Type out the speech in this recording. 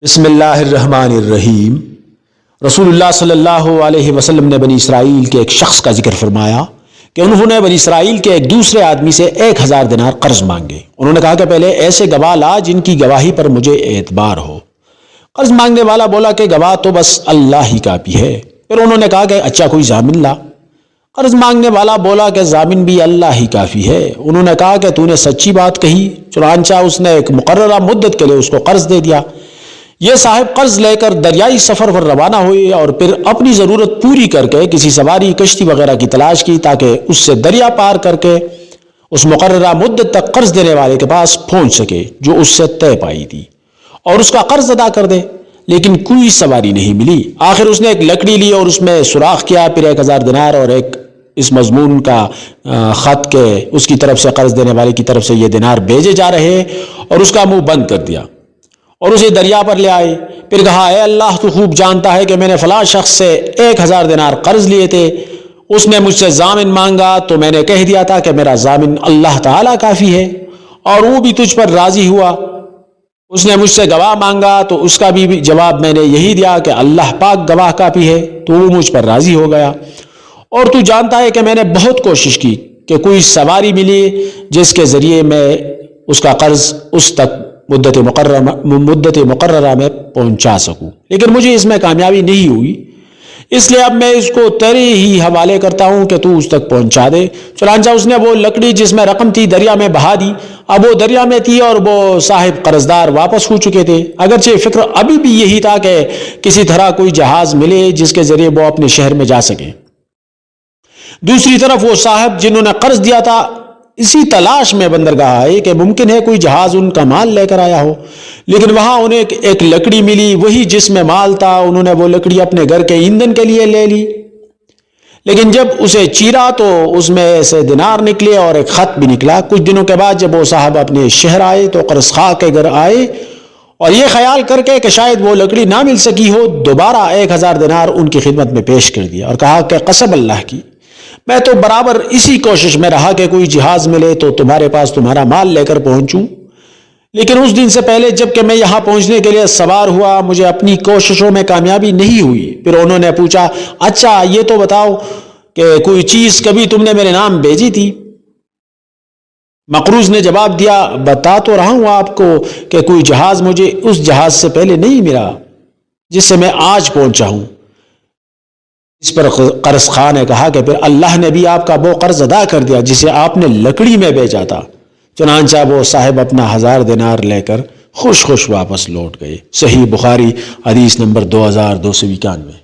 بسم اللہ الرحمن الرحیم۔ رسول اللہ صلی اللہ علیہ وسلم نے بنی اسرائیل کے ایک شخص کا ذکر فرمایا کہ انہوں نے بنی اسرائیل کے ایک دوسرے آدمی سے 1000 دینار قرض مانگے۔ انہوں نے کہا کہ پہلے ایسے گواہ لا جن کی گواہی پر مجھے اعتبار ہو۔ قرض مانگنے والا بولا کہ گواہ تو بس اللہ ہی کافی ہے۔ پھر انہوں نے کہا کہ اچھا کوئی ضامن لا۔ قرض مانگنے والا بولا کہ ضامن بھی اللہ ہی کافی ہے۔ انہوں نے کہا کہ تو نے سچی بات کہی۔ چنانچہ اس نے ایک مقررہ مدت کے لیے اس کو قرض دے دیا۔ یہ صاحب قرض لے کر دریائی سفر پر روانہ ہوئے اور پھر اپنی ضرورت پوری کر کے کسی سواری کشتی وغیرہ کی تلاش کی تاکہ اس سے دریا پار کر کے اس مقررہ مدت تک قرض دینے والے کے پاس پہنچ سکے جو اس سے طے پائی تھی اور اس کا قرض ادا کر دے، لیکن کوئی سواری نہیں ملی۔ آخر اس نے ایک لکڑی لی اور اس میں سوراخ کیا، پھر 1000 دینار اور ایک اس مضمون کا خط کے اس کی طرف سے قرض دینے والے کی طرف سے یہ دینار بھیجے جا رہے اور اس کا منہ بند کر دیا اور اسے دریا پر لے آئے۔ پھر کہا اے اللہ تو خوب جانتا ہے کہ میں نے فلاں شخص سے 1000 دینار قرض لیے تھے، اس نے مجھ سے ضامن مانگا تو میں نے کہہ دیا تھا کہ میرا ضامن اللہ تعالیٰ کافی ہے اور وہ بھی تجھ پر راضی ہوا۔ اس نے مجھ سے گواہ مانگا تو اس کا بھی جواب میں نے یہی دیا کہ اللہ پاک گواہ کافی ہے، تو وہ مجھ پر راضی ہو گیا۔ اور تو جانتا ہے کہ میں نے بہت کوشش کی کہ کوئی سواری ملی جس کے ذریعے میں اس کا قرض اس تک مدت مقررہ میں پہنچا سکوں، لیکن مجھے اس میں کامیابی نہیں ہوئی، اس لیے اب میں اس کو تیرے ہی حوالے کرتا ہوں کہ تو اس تک پہنچا دے۔ چنانچہ اس نے وہ لکڑی جس میں رقم تھی دریا میں بہا دی۔ اب وہ دریا میں تھی اور وہ صاحب قرضدار واپس ہو چکے تھے، اگرچہ فکر ابھی بھی یہی تھا کہ کسی طرح کوئی جہاز ملے جس کے ذریعے وہ اپنے شہر میں جا سکے۔ دوسری طرف وہ صاحب جنہوں نے قرض دیا تھا اسی تلاش میں بندرگاہ آئے کہ ممکن ہے کوئی جہاز ان کا مال لے کر آیا ہو، لیکن وہاں انہیں ایک لکڑی ملی وہی جس میں مال تھا۔ انہوں نے وہ لکڑی اپنے گھر کے ایندھن کے لیے لے لی، لیکن جب اسے چیرا تو اس میں سے دینار نکلے اور ایک خط بھی نکلا۔ کچھ دنوں کے بعد جب وہ صاحب اپنے شہر آئے تو قرض خواہ کے گھر آئے اور یہ خیال کر کے کہ شاید وہ لکڑی نہ مل سکی ہو، دوبارہ 1000 دینار ان کی خدمت میں پیش کر دیا اور کہا کہ قسم اللہ کی میں تو برابر اسی کوشش میں رہا کہ کوئی جہاز ملے تو تمہارے پاس تمہارا مال لے کر پہنچوں، لیکن اس دن سے پہلے جب کہ میں یہاں پہنچنے کے لیے سوار ہوا مجھے اپنی کوششوں میں کامیابی نہیں ہوئی۔ پھر انہوں نے پوچھا اچھا یہ تو بتاؤ کہ کوئی چیز کبھی تم نے میرے نام بھیجی تھی؟ مقروض نے جواب دیا بتا تو رہا ہوں آپ کو کہ کوئی جہاز مجھے اس جہاز سے پہلے نہیں ملا جس سے میں آج پہنچا ہوں۔ اس پر قرض خواہ نے کہا کہ پھر اللہ نے بھی آپ کا وہ قرض ادا کر دیا جسے آپ نے لکڑی میں بیچا تھا۔ چنانچہ وہ صاحب اپنا 1000 دینار لے کر خوش خوش واپس لوٹ گئے۔ صحیح بخاری حدیث نمبر 2291۔